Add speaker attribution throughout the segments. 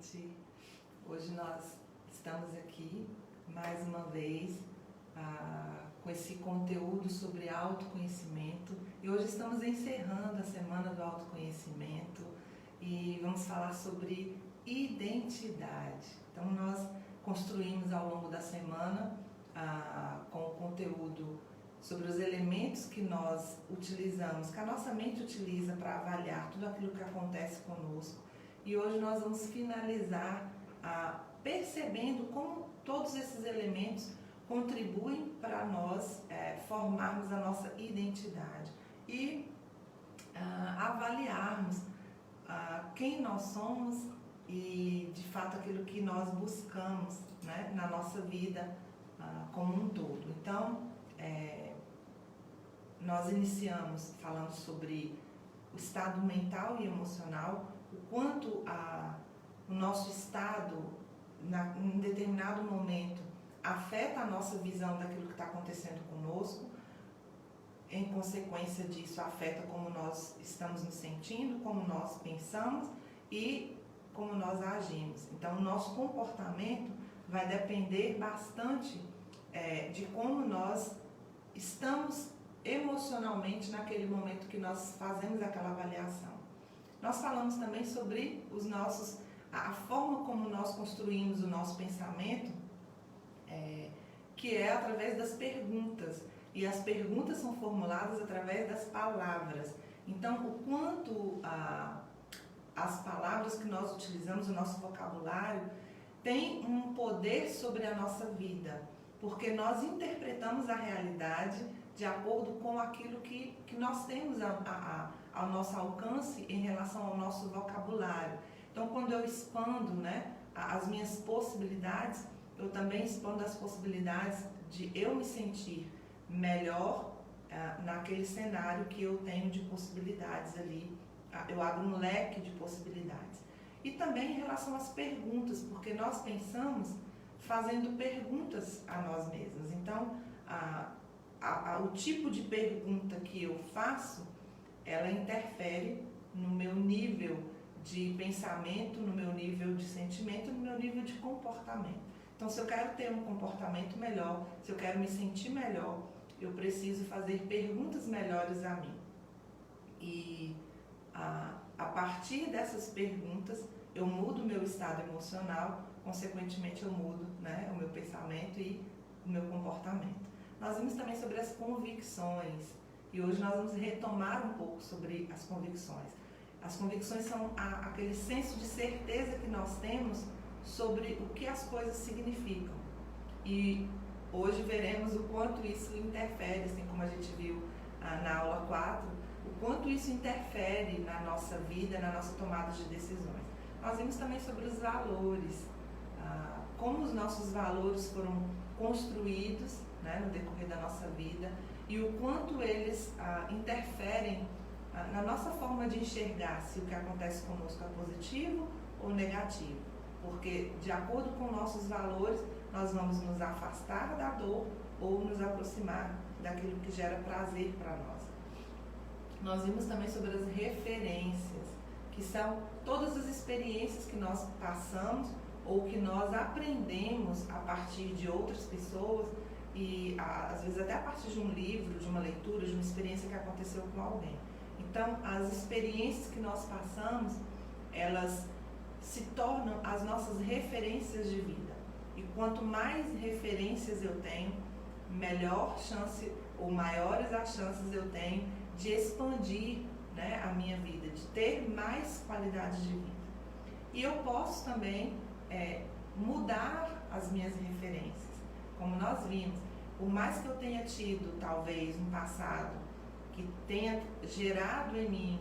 Speaker 1: noite. Hoje nós estamos aqui mais uma vez com esse conteúdo sobre autoconhecimento e hoje estamos encerrando a Semana do Autoconhecimento e vamos falar sobre identidade. Então nós construímos ao longo da semana com o conteúdo sobre os elementos que nós utilizamos, que a nossa mente utiliza para avaliar tudo aquilo que acontece conosco. E hoje nós vamos finalizar percebendo como todos esses elementos contribuem para nós formarmos a nossa identidade e avaliarmos quem nós somos e, de fato, aquilo que nós buscamos, né, na nossa vida como um todo. Então, nós iniciamos falando sobre o estado mental e emocional, o quanto o nosso estado, em determinado momento, afeta a nossa visão daquilo que está acontecendo conosco. Em consequência disso, afeta como nós estamos nos sentindo, como nós pensamos e como nós agimos. Então, o nosso comportamento vai depender bastante de como nós estamos emocionalmente naquele momento que nós fazemos aquela avaliação. Nós falamos também sobre a forma como nós construímos o nosso pensamento, que é através das perguntas. E as perguntas são formuladas através das palavras. Então, o quanto as palavras que nós utilizamos, o nosso vocabulário, tem um poder sobre a nossa vida, porque nós interpretamos a realidade de acordo com aquilo que nós temos ao nosso alcance em relação ao nosso vocabulário. Então, quando eu expando, né, as minhas possibilidades, eu também expando as possibilidades de eu me sentir melhor naquele cenário que eu tenho de possibilidades ali. Eu abro um leque de possibilidades. E também em relação às perguntas, porque nós pensamos fazendo perguntas a nós mesmos. Então, o tipo de pergunta que eu faço, ela interfere no meu nível de pensamento, no meu nível de sentimento, no meu nível de comportamento. Então, se eu quero ter um comportamento melhor, se eu quero me sentir melhor, eu preciso fazer perguntas melhores a mim. E a partir dessas perguntas, eu mudo o meu estado emocional, consequentemente eu mudo, né, o meu pensamento e o meu comportamento. Nós vimos também sobre as convicções e hoje nós vamos retomar um pouco sobre as convicções. As convicções são aquele senso de certeza que nós temos sobre o que as coisas significam. E hoje veremos o quanto isso interfere, assim como a gente viu na aula 4, o quanto isso interfere na nossa vida, na nossa tomada de decisões. Nós vimos também sobre os valores, como os nossos valores foram construídos, né, no decorrer da nossa vida e o quanto eles interferem na nossa forma de enxergar se o que acontece conosco é positivo ou negativo. Porque, de acordo com nossos valores, nós vamos nos afastar da dor ou nos aproximar daquilo que gera prazer para nós. Nós vimos também sobre as referências, que são todas as experiências que nós passamos ou que nós aprendemos a partir de outras pessoas e, às vezes, até a partir de um livro, de uma leitura, de uma experiência que aconteceu com alguém. Então, as experiências que nós passamos, elas se tornam as nossas referências de vida. E quanto mais referências eu tenho, melhor chance ou maiores as chances eu tenho de expandir, né, a minha vida, de ter mais qualidade de vida. E eu posso também mudar as minhas referências. Como nós vimos, por mais que eu tenha tido, talvez, um passado que tenha gerado em mim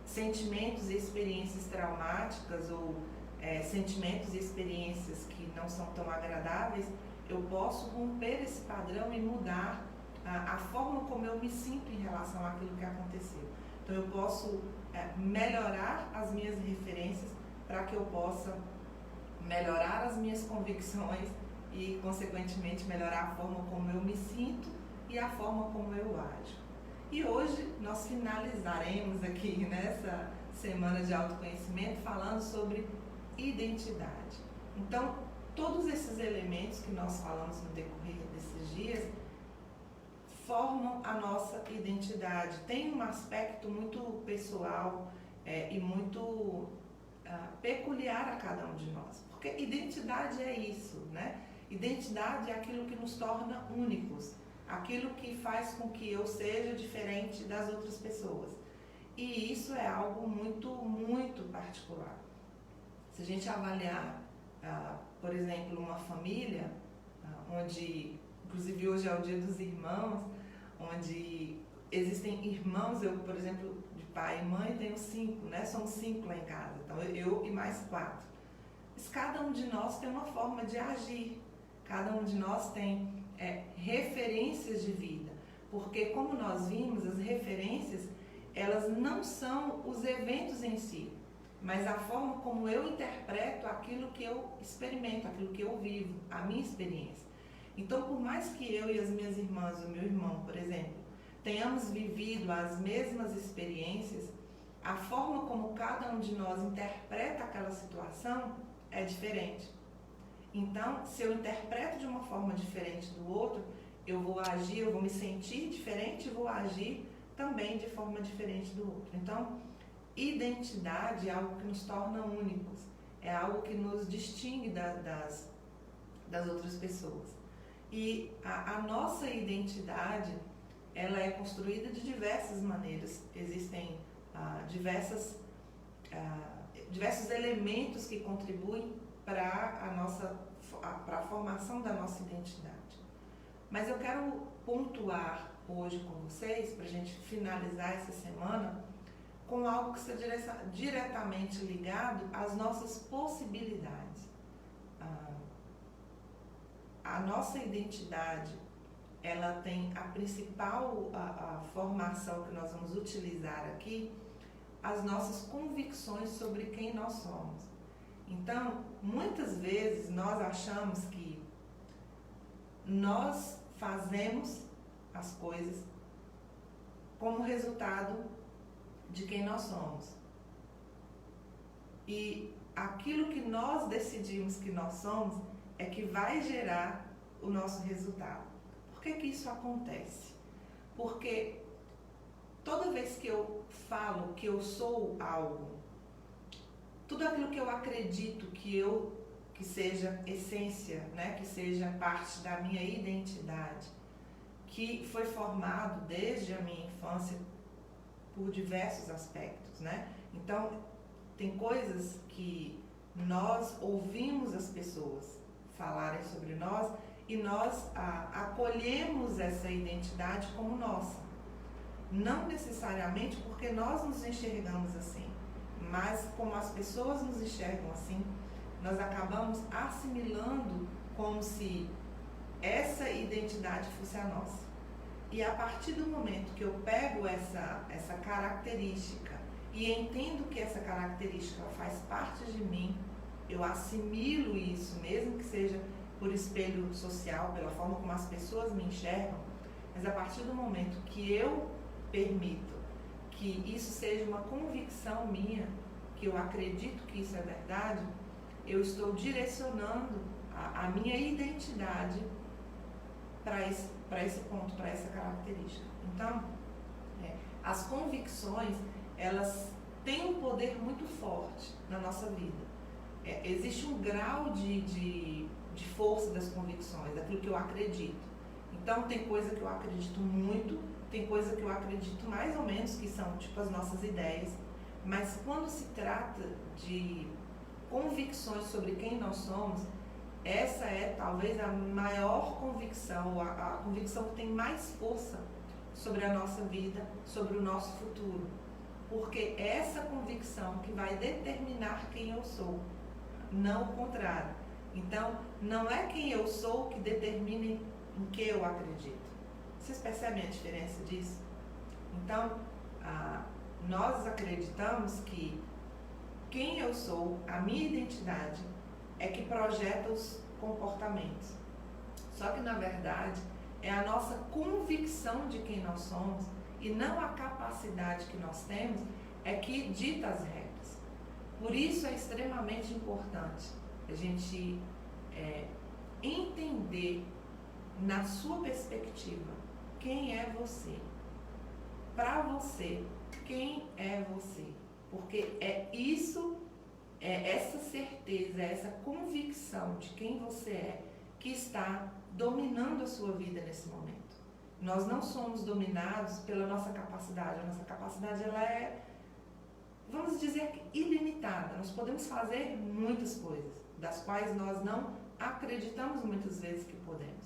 Speaker 1: sentimentos e experiências traumáticas ou sentimentos e experiências que não são tão agradáveis, eu posso romper esse padrão e mudar a forma como eu me sinto em relação àquilo que aconteceu. Então eu posso melhorar as minhas referências para que eu possa melhorar as minhas convicções e, consequentemente, melhorar a forma como eu me sinto e a forma como eu ajo. E hoje nós finalizaremos aqui nessa semana de autoconhecimento falando sobre identidade. Então, todos esses elementos que nós falamos no decorrer desses dias formam a nossa identidade. Tem um aspecto muito pessoal e muito peculiar a cada um de nós. Porque identidade é isso, né? Identidade é aquilo que nos torna únicos, aquilo que faz com que eu seja diferente das outras pessoas. E isso é algo muito, muito particular. Se a gente avaliar, por exemplo, uma família, onde, inclusive hoje é o Dia dos Irmãos, onde existem irmãos, eu, por exemplo, de pai e mãe, tenho 5, né? Somos 5 lá em casa, então eu e mais 4. Mas cada um de nós tem uma forma de agir, cada um de nós tem referências de vida, porque como nós vimos, as referências, elas não são os eventos em si, mas a forma como eu interpreto aquilo que eu experimento, aquilo que eu vivo, a minha experiência. Então, por mais que eu e as minhas irmãs, o meu irmão, por exemplo, tenhamos vivido as mesmas experiências, a forma como cada um de nós interpreta aquela situação é diferente. Então, se eu interpreto de uma forma diferente do outro, eu vou agir, eu vou me sentir diferente e vou agir também de forma diferente do outro. Então, identidade é algo que nos torna únicos, é algo que nos distingue das outras pessoas. E a nossa identidade, ela é construída de diversas maneiras. Existem diversos elementos que contribuem para a formação da nossa identidade. Mas eu quero pontuar hoje com vocês, para a gente finalizar essa semana, com algo que está diretamente ligado às nossas possibilidades. A nossa identidade, ela tem a principal formação que nós vamos utilizar aqui, as nossas convicções sobre quem nós somos. Então, muitas vezes nós achamos que nós fazemos as coisas como resultado de quem nós somos. E aquilo que nós decidimos que nós somos é que vai gerar o nosso resultado. Por que isso acontece? Porque toda vez que eu falo que eu sou algo, tudo aquilo que eu acredito que seja essência, né, que seja parte da minha identidade, que foi formado desde a minha infância por diversos aspectos, né? Então, tem coisas que nós ouvimos as pessoas falarem sobre nós e nós acolhemos essa identidade como nossa. Não necessariamente porque nós nos enxergamos assim, mas como as pessoas nos enxergam assim, nós acabamos assimilando como se essa identidade fosse a nossa. E a partir do momento que eu pego essa característica e entendo que essa característica faz parte de mim, eu assimilo isso, mesmo que seja por espelho social, pela forma como as pessoas me enxergam, mas a partir do momento que eu permito que isso seja uma convicção minha, que eu acredito que isso é verdade, eu estou direcionando a minha identidade para esse ponto, para essa característica. Então, as convicções, elas têm um poder muito forte na nossa vida. Existe um grau de força das convicções, daquilo que eu acredito. Então, tem coisa que eu acredito muito, tem coisa que eu acredito mais ou menos, que são tipo as nossas ideias, mas quando se trata de convicções sobre quem nós somos, essa é talvez a maior convicção, a convicção que tem mais força sobre a nossa vida, sobre o nosso futuro. Porque é essa convicção que vai determinar quem eu sou, não o contrário. Então, não é quem eu sou que determina em que eu acredito. Vocês percebem a diferença disso? Então, nós acreditamos que quem eu sou, a minha identidade, é que projeta os comportamentos. Só que, na verdade, é a nossa convicção de quem nós somos e não a capacidade que nós temos é que dita as regras. Por isso é extremamente importante a gente entender, na sua perspectiva, quem é você. Para você, quem é você? Porque é isso, é essa certeza, é essa convicção de quem você é que está dominando a sua vida nesse momento. Nós não somos dominados pela nossa capacidade. A nossa capacidade, ela é, vamos dizer, ilimitada. Nós podemos fazer muitas coisas, das quais nós não acreditamos muitas vezes que podemos.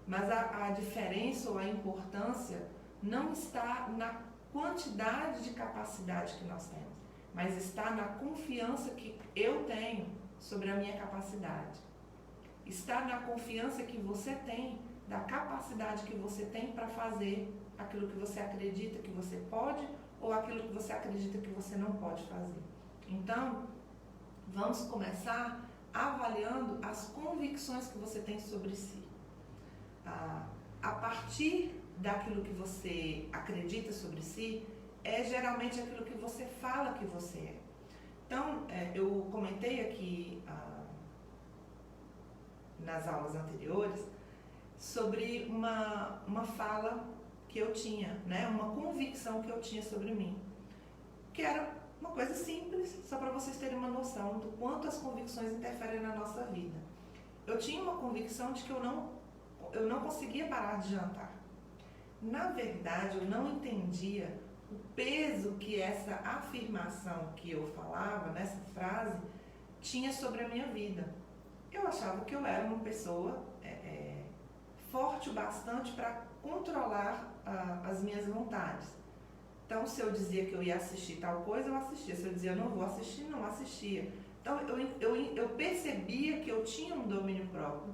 Speaker 1: Mas a diferença ou a importância não está na quantidade de capacidade que nós temos, mas está na confiança que eu tenho sobre a minha capacidade. Está na confiança que você tem, da capacidade que você tem para fazer aquilo que você acredita que você pode ou aquilo que você acredita que você não pode fazer. Então, vamos começar avaliando as convicções que você tem sobre si. A partir daquilo que você acredita sobre si, é geralmente aquilo que você fala que você é. Então, eu comentei aqui nas aulas anteriores sobre uma fala que eu tinha, né? Uma convicção que eu tinha sobre mim, que era uma coisa simples, só para vocês terem uma noção do quanto as convicções interferem na nossa vida. Eu tinha uma convicção de que eu não conseguia parar de jantar. Na verdade, eu não entendia o peso que essa afirmação que eu falava, nessa frase, tinha sobre a minha vida. Eu achava que eu era uma pessoa forte o bastante para controlar as minhas vontades. Então, se eu dizia que eu ia assistir tal coisa, eu assistia. Se eu dizia eu não vou assistir, não assistia. Então, eu percebia que eu tinha um domínio próprio.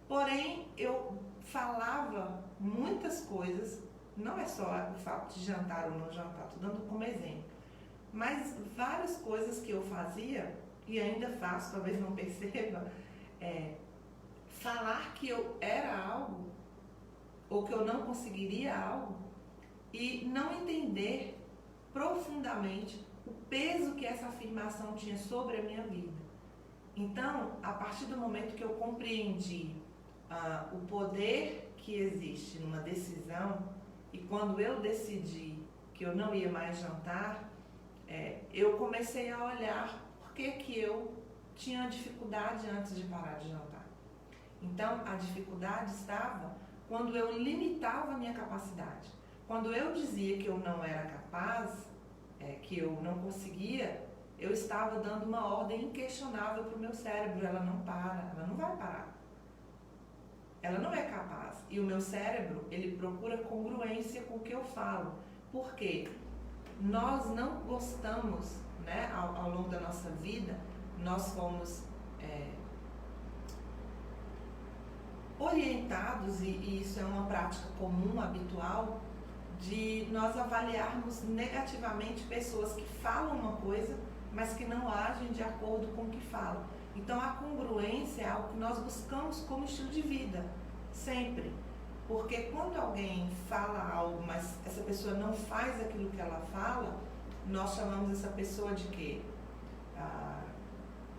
Speaker 1: Porém, eu falava muitas coisas, não é só o fato de jantar ou não jantar, estou dando como exemplo, mas várias coisas que eu fazia, e ainda faço, talvez não perceba, falar que eu era algo, ou que eu não conseguiria algo, e não entender profundamente o peso que essa afirmação tinha sobre a minha vida. Então, a partir do momento que eu compreendi o poder que existe numa decisão, e quando eu decidi que eu não ia mais jantar, eu comecei a olhar por que eu tinha dificuldade antes de parar de jantar. Então, a dificuldade estava quando eu limitava a minha capacidade. Quando eu dizia que eu não era capaz, que eu não conseguia, eu estava dando uma ordem inquestionável para o meu cérebro. Ela não para, ela não vai parar. Ela não é capaz. E o meu cérebro, ele procura congruência com o que eu falo. Por quê? Nós não gostamos, né, ao longo da nossa vida, nós fomos orientados, e isso é uma prática comum, habitual, de nós avaliarmos negativamente pessoas que falam uma coisa, mas que não agem de acordo com o que falam. Então, a congruência é algo que nós buscamos como estilo de vida, sempre. Porque quando alguém fala algo, mas essa pessoa não faz aquilo que ela fala, nós chamamos essa pessoa de quê?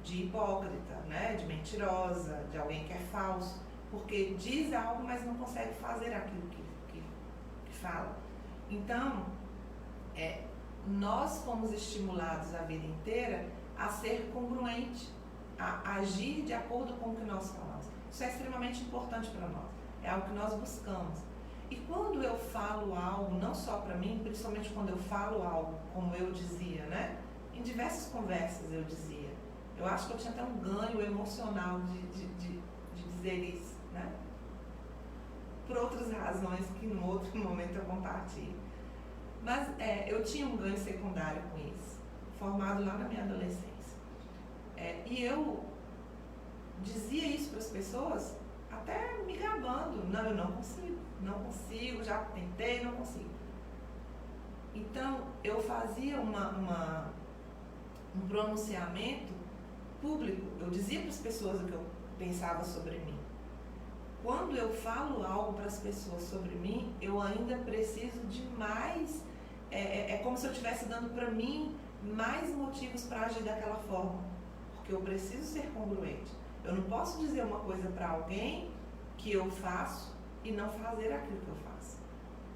Speaker 1: De hipócrita, né? De mentirosa, de alguém que é falso. Porque diz algo, mas não consegue fazer aquilo que fala. Então, nós fomos estimulados a vida inteira a ser congruente, a agir de acordo com o que nós falamos. Isso é extremamente importante para nós, é algo que nós buscamos. E quando eu falo algo, não só para mim, principalmente quando eu falo algo, como eu dizia, né? Em diversas conversas eu dizia, eu acho que eu tinha até um ganho emocional de dizer isso, né? Por outras razões que no outro momento eu compartilho. Mas eu tinha um ganho secundário com isso, formado lá na minha adolescência. E eu dizia isso para as pessoas, até me gabando. Não, eu não consigo, já tentei, não consigo. Então, eu fazia um pronunciamento público, eu dizia para as pessoas o que eu pensava sobre mim. Quando eu falo algo para as pessoas sobre mim, eu ainda preciso de mais. É como se eu estivesse dando para mim mais motivos para agir daquela forma, porque eu preciso ser congruente. Eu não posso dizer uma coisa para alguém que eu faço e não fazer aquilo que eu faço.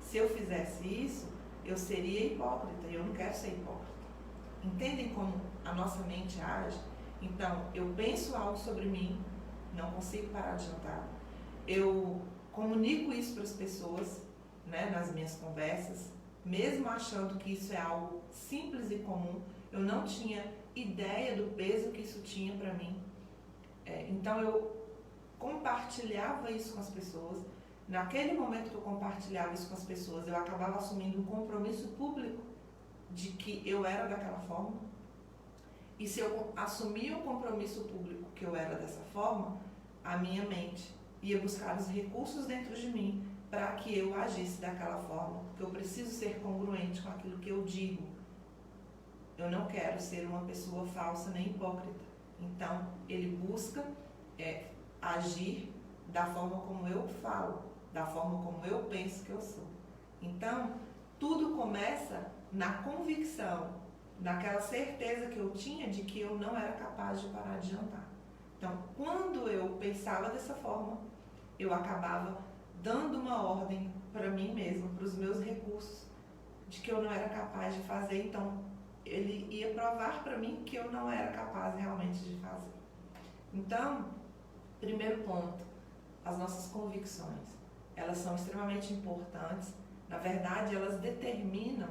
Speaker 1: Se eu fizesse isso, eu seria hipócrita e eu não quero ser hipócrita. Entendem como a nossa mente age? Então, eu penso algo sobre mim, não consigo parar de jantar. Eu comunico isso para as pessoas, né, nas minhas conversas, mesmo achando que isso é algo simples e comum. Eu não tinha ideia do peso que isso tinha para mim. Então, eu compartilhava isso com as pessoas. Naquele momento que eu compartilhava isso com as pessoas, eu acabava assumindo um compromisso público de que eu era daquela forma. E se eu assumia um compromisso público que eu era dessa forma, a minha mente ia buscar os recursos dentro de mim para que eu agisse daquela forma, porque eu preciso ser congruente com aquilo que eu digo. Eu não quero ser uma pessoa falsa nem hipócrita. Então, ele busca agir da forma como eu falo, da forma como eu penso que eu sou. Então, tudo começa na convicção, naquela certeza que eu tinha de que eu não era capaz de parar de jantar. Então, quando eu pensava dessa forma, eu acabava dando uma ordem para mim mesma, para os meus recursos, de que eu não era capaz de fazer. Então, ele ia provar para mim que eu não era capaz realmente de fazer. Então, primeiro ponto, as nossas convicções. Elas são extremamente importantes. Na verdade, elas determinam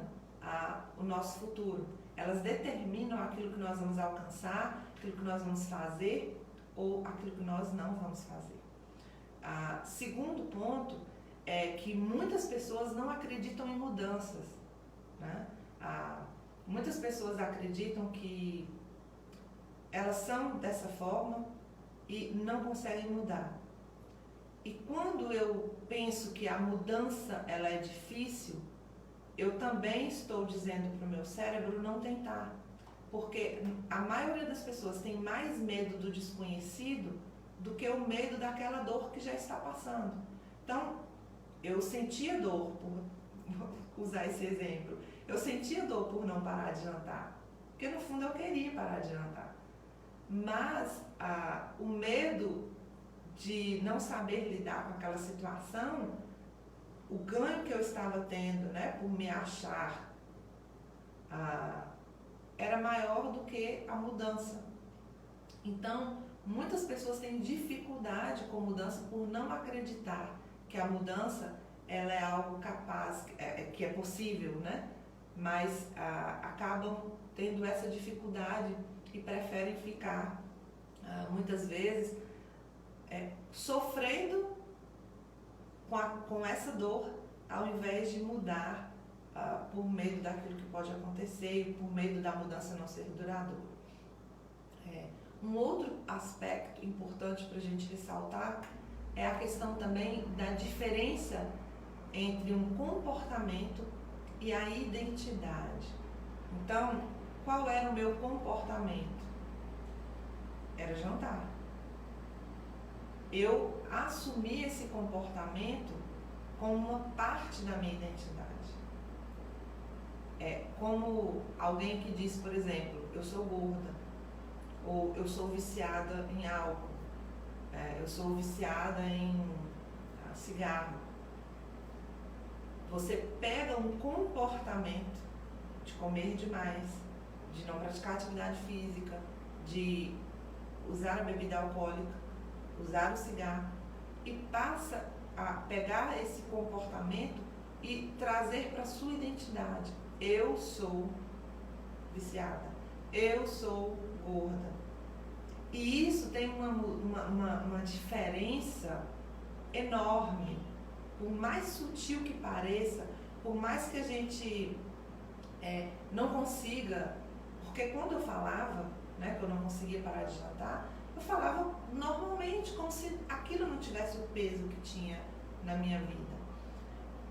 Speaker 1: o nosso futuro. Elas determinam aquilo que nós vamos alcançar, aquilo que nós vamos fazer ou aquilo que nós não vamos fazer. Segundo ponto é que muitas pessoas não acreditam em mudanças, né? Muitas pessoas acreditam que elas são dessa forma e não conseguem mudar. E quando eu penso que a mudança ela é difícil, eu também estou dizendo para o meu cérebro não tentar. Porque a maioria das pessoas tem mais medo do desconhecido do que o medo daquela dor que já está passando. Então, eu sentia dor, por usar esse exemplo, eu sentia dor por não parar de jantar. Porque no fundo eu queria parar de jantar. Mas o medo de não saber lidar com aquela situação, o ganho que eu estava tendo, né, por me achar, era maior do que a mudança. Então, muitas pessoas têm dificuldade com mudança por não acreditar que a mudança ela é algo capaz, que é possível, né? Mas acabam tendo essa dificuldade e preferem ficar, muitas vezes, sofrendo com essa dor, ao invés de mudar por medo daquilo que pode acontecer e por medo da mudança não ser duradoura. Um outro aspecto importante para a gente ressaltar é a questão também da diferença entre um comportamento e a identidade. Então, qual era o meu comportamento? Era jantar. Eu assumi esse comportamento como uma parte da minha identidade. Como alguém que diz, por exemplo, eu sou gorda, ou eu sou viciada em álcool, eu sou viciada em cigarro. Você pega um comportamento de comer demais, de não praticar atividade física, de usar a bebida alcoólica, usar o cigarro, e passa a pegar esse comportamento e trazer para a sua identidade. Eu sou viciada, eu sou gorda. E isso tem uma diferença enorme. Por mais sutil que pareça, por mais que a gente não consiga, porque quando eu falava, né, que eu não conseguia parar de jantar, eu falava normalmente, como se aquilo não tivesse o peso que tinha na minha vida.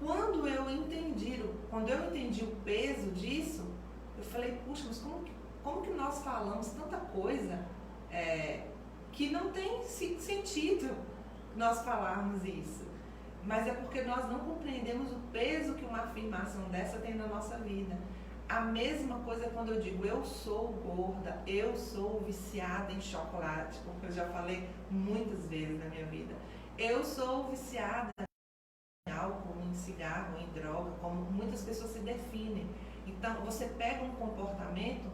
Speaker 1: Quando eu entendi o peso disso, eu falei, puxa, mas como que nós falamos tanta coisa que não tem sentido nós falarmos isso? Mas é porque nós não compreendemos o peso que uma afirmação dessa tem na nossa vida. A mesma coisa quando eu digo eu sou gorda, eu sou viciada em chocolate, porque eu já falei muitas vezes na minha vida. Eu sou viciada em álcool, em cigarro, em droga, como muitas pessoas se definem. Então, você pega um comportamento,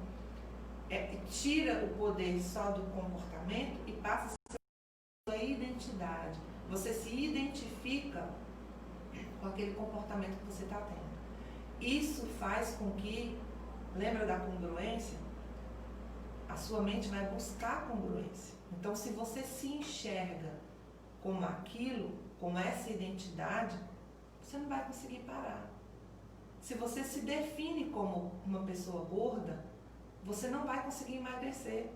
Speaker 1: tira o poder só do comportamento e passa a ser a sua identidade. Você se identifica com aquele comportamento que você está tendo. Isso faz com que, lembra da congruência? A sua mente vai buscar a congruência. Então, se você se enxerga como aquilo, como essa identidade, você não vai conseguir parar. Se você se define como uma pessoa gorda, você não vai conseguir emagrecer,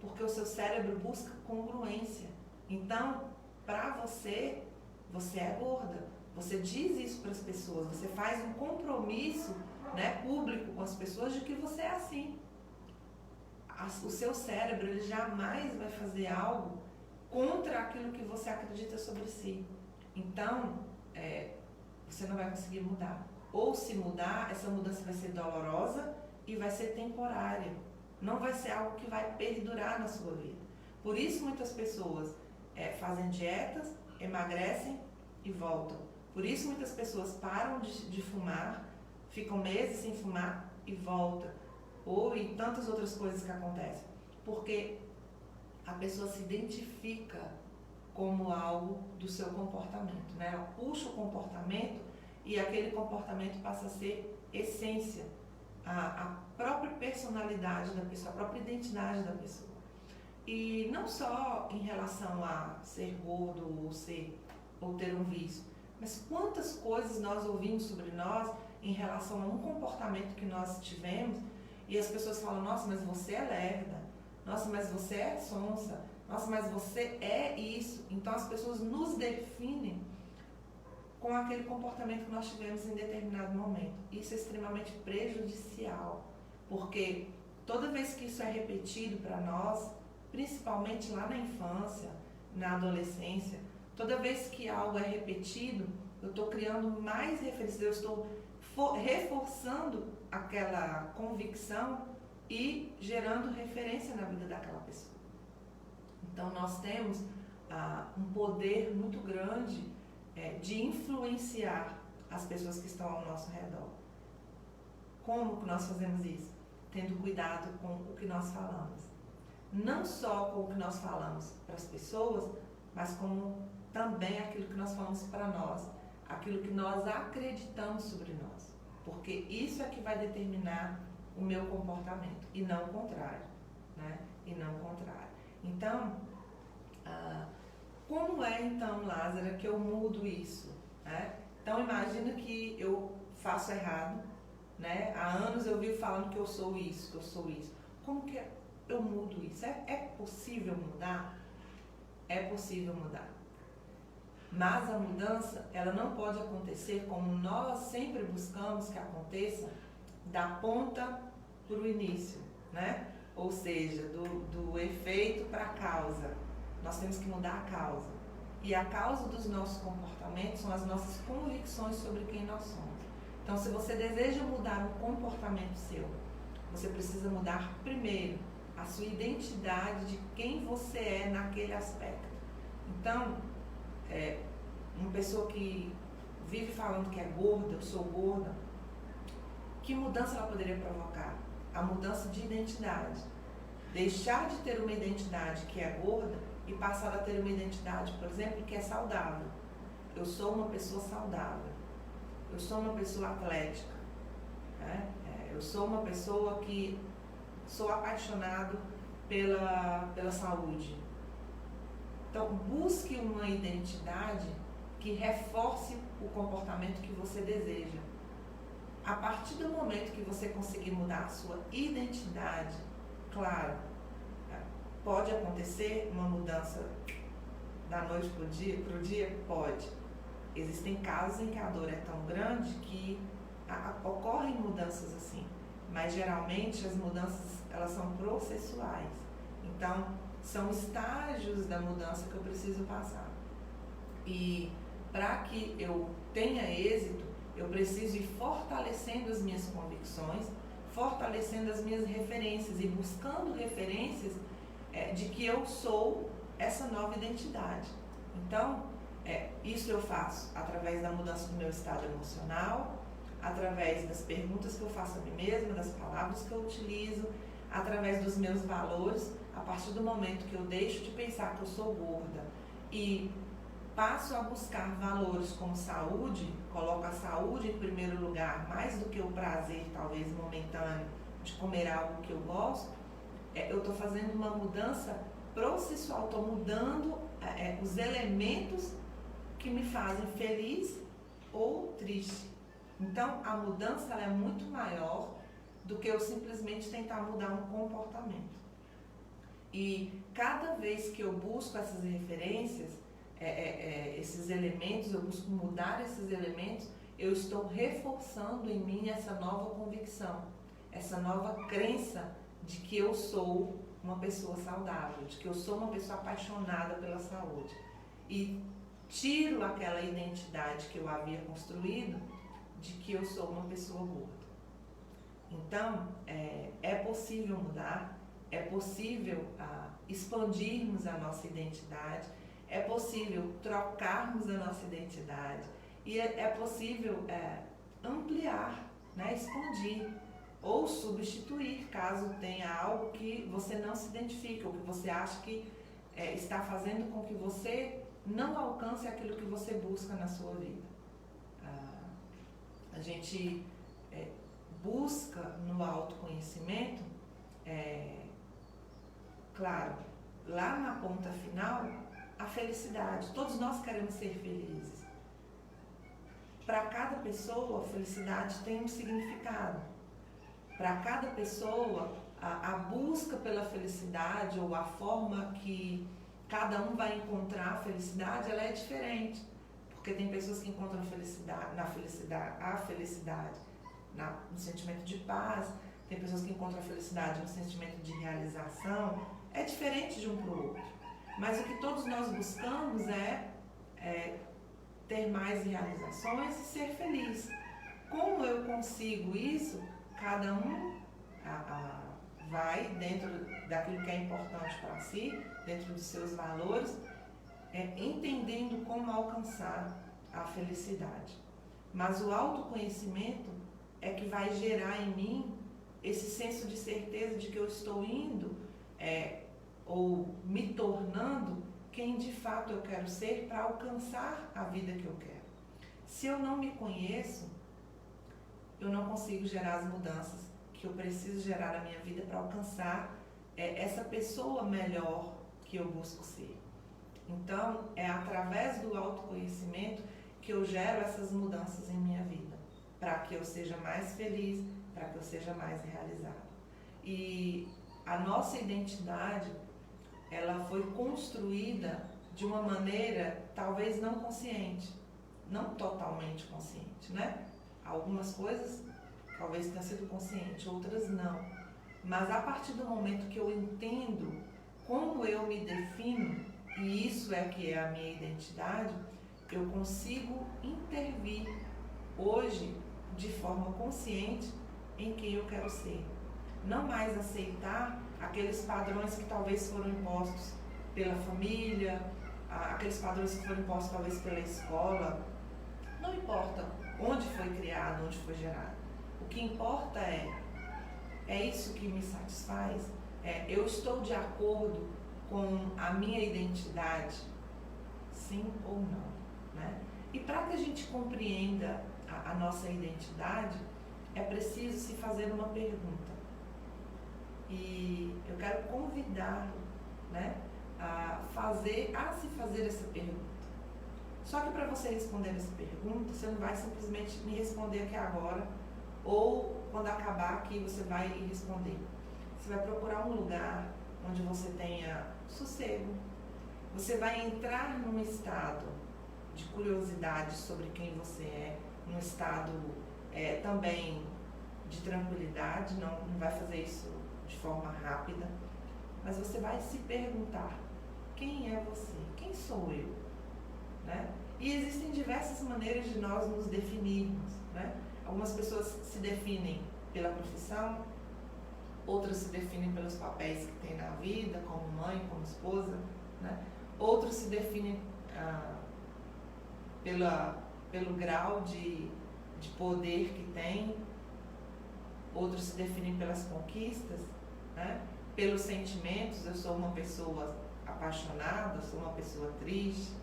Speaker 1: porque o seu cérebro busca congruência. Então, para você, você é gorda. Você diz isso para as pessoas, você faz um compromisso, né, público com as pessoas de que você é assim. O seu cérebro, ele jamais vai fazer algo contra aquilo que você acredita sobre si. Então, você não vai conseguir mudar. Ou se mudar, essa mudança vai ser dolorosa e vai ser temporária. Não vai ser algo que vai perdurar na sua vida. Por isso muitas pessoas fazem dietas, emagrecem e voltam. Por isso muitas pessoas param de fumar, ficam meses sem fumar e voltam. Ou e tantas outras coisas que acontecem. Porque a pessoa se identifica como algo do seu comportamento, né? Ela puxa o comportamento e aquele comportamento passa a ser essência, a própria personalidade da pessoa, a própria identidade da pessoa. E não só em relação a ser gordo ou ter um vício, mas quantas coisas nós ouvimos sobre nós em relação a um comportamento que nós tivemos e as pessoas falam, nossa, mas você é lerda, nossa, mas você é sonsa, nossa, mas você é isso. Então as pessoas nos definem com aquele comportamento que nós tivemos em determinado momento. Isso é extremamente prejudicial, porque toda vez que isso é repetido para nós, principalmente lá na infância, na adolescência, toda vez que algo é repetido, eu estou criando mais referências, eu estou reforçando aquela convicção e gerando referência na vida daquela pessoa. Então nós temos um poder muito grande de influenciar as pessoas que estão ao nosso redor. Como que nós fazemos isso? Tendo cuidado com o que nós falamos. Não só com o que nós falamos para as pessoas, mas como também aquilo que nós falamos para nós, aquilo que nós acreditamos sobre nós. Porque isso é que vai determinar o meu comportamento, e não o contrário, né? E não o contrário. Então, como é então, Lázara, que eu mudo isso? Né? Então, imagina que eu faço errado, né? Há anos eu vivo falando que eu sou isso, que eu sou isso. Como que eu mudo isso? É possível mudar? É possível mudar. Mas a mudança, ela não pode acontecer como nós sempre buscamos que aconteça, da ponta para o início, né? Ou seja, do efeito para a causa. Nós temos que mudar a causa. E a causa dos nossos comportamentos são as nossas convicções sobre quem nós somos. Então, se você deseja mudar um comportamento seu, você precisa mudar primeiro a sua identidade de quem você é naquele aspecto. Então, uma pessoa que vive falando que é gorda, eu sou gorda, que mudança ela poderia provocar? A mudança de identidade. Deixar de ter uma identidade que é gorda e passar a ter uma identidade, por exemplo, que é saudável. Eu sou uma pessoa saudável. Eu sou uma pessoa atlética. Né? Eu sou uma pessoa que sou apaixonado pela saúde. Então, busque uma identidade que reforce o comportamento que você deseja. A partir do momento que você conseguir mudar a sua identidade, claro, pode acontecer uma mudança da noite para o dia? Pode. Existem casos em que a dor é tão grande que ocorrem mudanças assim. Mas geralmente as mudanças elas são processuais. Então, são estágios da mudança que eu preciso passar. E para que eu tenha êxito, eu preciso ir fortalecendo as minhas convicções, fortalecendo as minhas referências e buscando referências de que eu sou essa nova identidade. Então, isso eu faço através da mudança do meu estado emocional, através das perguntas que eu faço a mim mesma, das palavras que eu utilizo, através dos meus valores. A partir do momento que eu deixo de pensar que eu sou gorda e passo a buscar valores como saúde, coloco a saúde em primeiro lugar, mais do que o prazer, talvez momentâneo, de comer algo que eu gosto, eu estou fazendo uma mudança processual, estou mudando os elementos que me fazem feliz ou triste. Então, a mudança ela é muito maior do que eu simplesmente tentar mudar um comportamento. E cada vez que eu busco essas referências, esses elementos, eu busco mudar esses elementos, eu estou reforçando em mim essa nova convicção, essa nova crença de que eu sou uma pessoa saudável, de que eu sou uma pessoa apaixonada pela saúde. E tiro aquela identidade que eu havia construído de que eu sou uma pessoa gorda. Então, é possível mudar, é possível expandirmos a nossa identidade, é possível trocarmos a nossa identidade e é possível ampliar, né, expandir ou substituir caso tenha algo que você não se identifica ou que você acha que está fazendo com que você não alcance aquilo que você busca na sua vida. A gente busca no autoconhecimento, claro, lá na ponta final, a felicidade. Todos nós queremos ser felizes. Para cada pessoa, a felicidade tem um significado. Para cada pessoa, a busca pela felicidade ou a forma que cada um vai encontrar a felicidade, ela é diferente. Porque tem pessoas que encontram a felicidade no sentimento de paz, tem pessoas que encontram a felicidade no sentimento de realização. É diferente de um para o outro. Mas o que todos nós buscamos é ter mais realizações e ser feliz. Como eu consigo isso? Cada um vai dentro daquilo que é importante para si, dentro dos seus valores, entendendo como alcançar a felicidade. Mas o autoconhecimento é que vai gerar em mim esse senso de certeza de que eu estou indo ou me tornando quem de fato eu quero ser para alcançar a vida que eu quero. Se eu não me conheço, eu não consigo gerar as mudanças que eu preciso gerar na minha vida para alcançar essa pessoa melhor que eu busco ser. Então, é através do autoconhecimento que eu gero essas mudanças em minha vida, para que eu seja mais feliz, para que eu seja mais realizado. E a nossa identidade, ela foi construída de uma maneira talvez não consciente, não totalmente consciente, né? Algumas coisas talvez tenham sido conscientes, outras não. Mas a partir do momento que eu entendo como eu me defino, e isso é que é a minha identidade, eu consigo intervir hoje de forma consciente em quem eu quero ser. Não mais aceitar aqueles padrões que talvez foram impostos pela família, aqueles padrões que foram impostos talvez pela escola. Não importa onde foi criado, onde foi gerado. O que importa é isso que me satisfaz? Eu estou de acordo com a minha identidade? Sim ou não? Né? E para que a gente compreenda a nossa identidade, é preciso se fazer uma pergunta. E eu quero convidá-lo, né, a se fazer essa pergunta. Só que para você responder essa pergunta, você não vai simplesmente me responder aqui agora, ou quando acabar aqui você vai responder. Você vai procurar um lugar onde você tenha sossego. Você vai entrar num estado de curiosidade sobre quem você é, num estado também de tranquilidade, não vai fazer isso de forma rápida, mas você vai se perguntar: quem é você? Quem sou eu? Né? E existem diversas maneiras de nós nos definirmos, né? Algumas pessoas se definem pela profissão, outras se definem pelos papéis que têm na vida, como mãe, como esposa, né? Outros se definem pelo grau de poder que tem, outros se definem pelas conquistas, né? Pelos sentimentos, eu sou uma pessoa apaixonada, eu sou uma pessoa triste.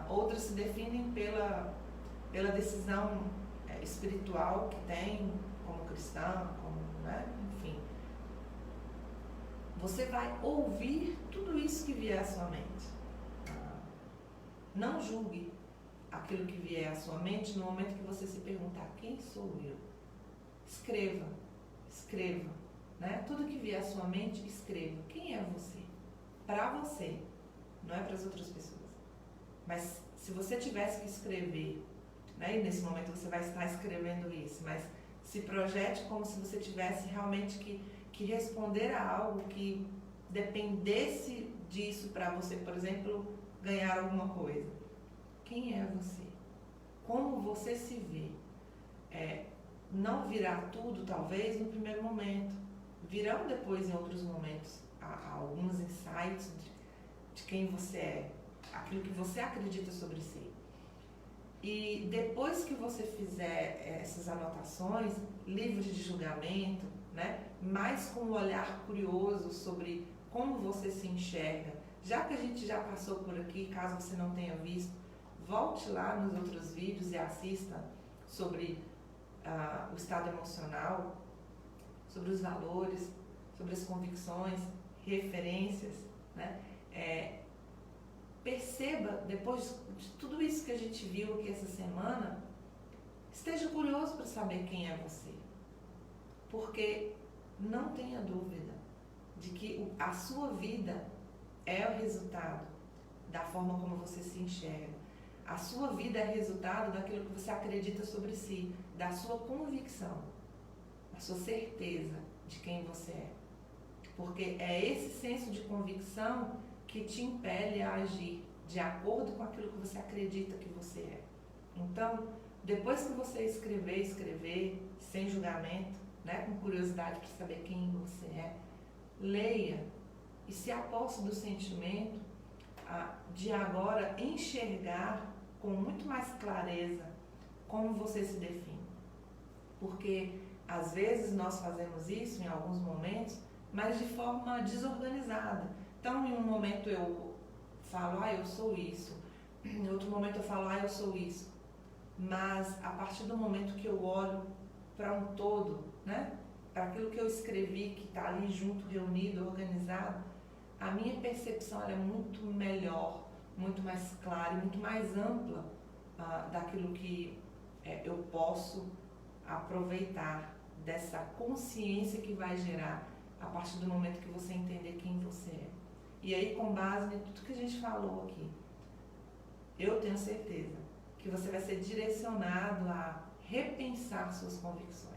Speaker 1: Outros se definem pela decisão espiritual que tem como cristão, como, né? Enfim. Você vai ouvir tudo isso que vier à sua mente. Não julgue aquilo que vier à sua mente no momento que você se perguntar: quem sou eu? Escreva, escreva, né? Tudo que vier à sua mente, escreva. Quem é você? Para você, não é para as outras pessoas. Mas se você tivesse que escrever, né? E nesse momento você vai estar escrevendo isso, mas se projete como se você tivesse realmente que responder a algo que dependesse disso para você, por exemplo, ganhar alguma coisa. Quem é você? Como você se vê? Não virá tudo, talvez, no primeiro momento. Virão depois, em outros momentos, alguns insights de quem você é, aquilo que você acredita sobre si. E depois que você fizer essas anotações, livres de julgamento, né, mais com um olhar curioso sobre como você se enxerga, já que a gente já passou por aqui, caso você não tenha visto, volte lá nos outros vídeos e assista sobre o estado emocional, sobre os valores, sobre as convicções, referências, né? Perceba, depois de tudo isso que a gente viu aqui essa semana, esteja curioso para saber quem é você. Porque não tenha dúvida de que a sua vida é o resultado da forma como você se enxerga. A sua vida é resultado daquilo que você acredita sobre si, da sua convicção, da sua certeza de quem você é. Porque é esse senso de convicção que te impele a agir de acordo com aquilo que você acredita que você é. Então, depois que você escrever sem julgamento, né, com curiosidade para saber quem você é, leia e se aposse do sentimento de agora enxergar com muito mais clareza como você se define. Porque às vezes nós fazemos isso em alguns momentos, mas de forma desorganizada. Então, em um momento eu falo, eu sou isso. Em outro momento eu falo, eu sou isso. Mas a partir do momento que eu olho para um todo, né, para aquilo que eu escrevi, que está ali junto, reunido, organizado, a minha percepção é muito melhor, muito mais clara e muito mais ampla daquilo que eu posso aproveitar dessa consciência que vai gerar a partir do momento que você entender quem você é. E aí, com base em tudo que a gente falou aqui, eu tenho certeza que você vai ser direcionado a repensar suas convicções.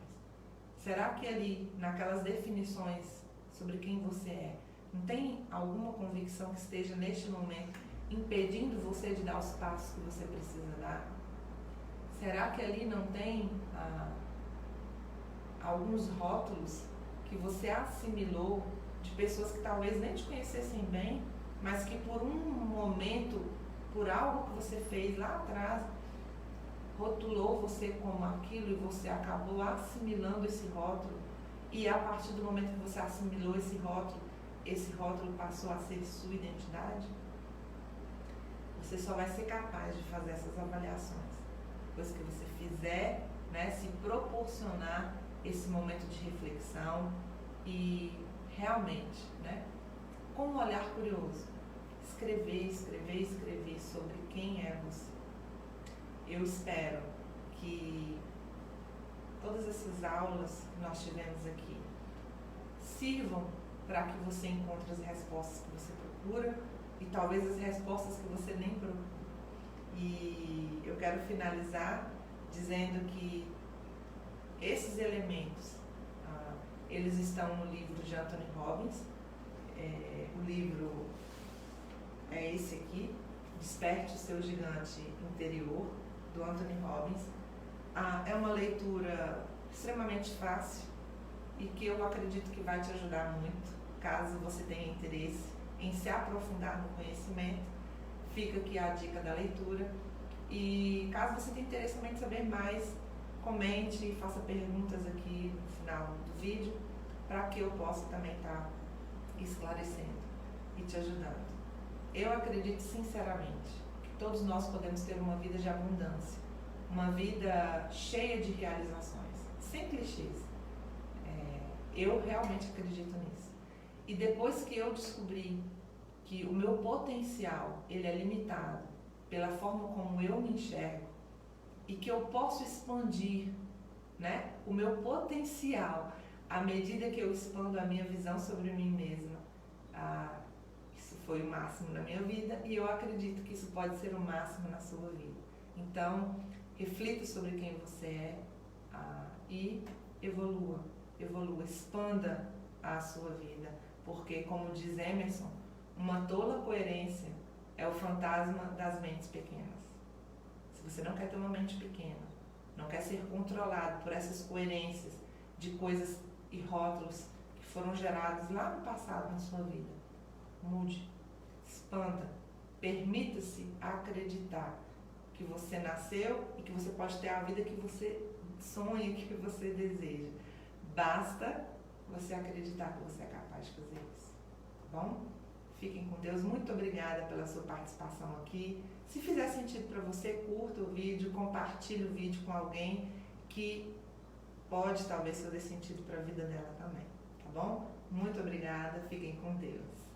Speaker 1: Será que ali, naquelas definições sobre quem você é, não tem alguma convicção que esteja neste momento impedindo você de dar os passos que você precisa dar? Será que ali não tem alguns rótulos que você assimilou de pessoas que talvez nem te conhecessem bem, mas que por um momento, por algo que você fez lá atrás, rotulou você como aquilo e você acabou assimilando esse rótulo, e a partir do momento que você assimilou esse rótulo passou a ser sua identidade? Você só vai ser capaz de fazer essas avaliações depois que você fizer, né, se proporcionar esse momento de reflexão e realmente, né, com um olhar curioso, escrever sobre quem é você. Eu espero que todas essas aulas que nós tivemos aqui sirvam para que você encontre as respostas que você procura e talvez as respostas que você nem procura. E eu quero finalizar dizendo que esses elementos, eles estão no livro de Anthony Robbins. O livro é esse aqui, Desperte o Seu Gigante Interior, do Anthony Robbins. É uma leitura extremamente fácil e que eu acredito que vai te ajudar muito, caso você tenha interesse em se aprofundar no conhecimento. Fica aqui a dica da leitura e caso você tenha interesse também em saber mais, comente e faça perguntas aqui no final do vídeo para que eu possa também estar esclarecendo e te ajudando. Eu acredito sinceramente que todos nós podemos ter uma vida de abundância, uma vida cheia de realizações, sem clichês. Eu realmente acredito nisso. E depois que eu descobri que o meu potencial ele é limitado pela forma como eu me enxergo e que eu posso expandir, né, o meu potencial à medida que eu expando a minha visão sobre mim mesma, isso foi o máximo na minha vida e eu acredito que isso pode ser o máximo na sua vida. Então, reflita sobre quem você é e evolua, expanda a sua vida, porque, como diz Emerson, uma tola coerência é o fantasma das mentes pequenas. Se você não quer ter uma mente pequena, não quer ser controlado por essas coerências de coisas e rótulos que foram gerados lá no passado na sua vida, mude, expanda, permita-se acreditar que você nasceu e que você pode ter a vida que você sonha, que você deseja. Basta você acreditar que você é capaz de fazer isso, tá bom? Fiquem com Deus, muito obrigada pela sua participação aqui. Se fizer sentido para você, curta o vídeo, compartilhe o vídeo com alguém que pode talvez fazer sentido para a vida dela também, tá bom? Muito obrigada, fiquem com Deus.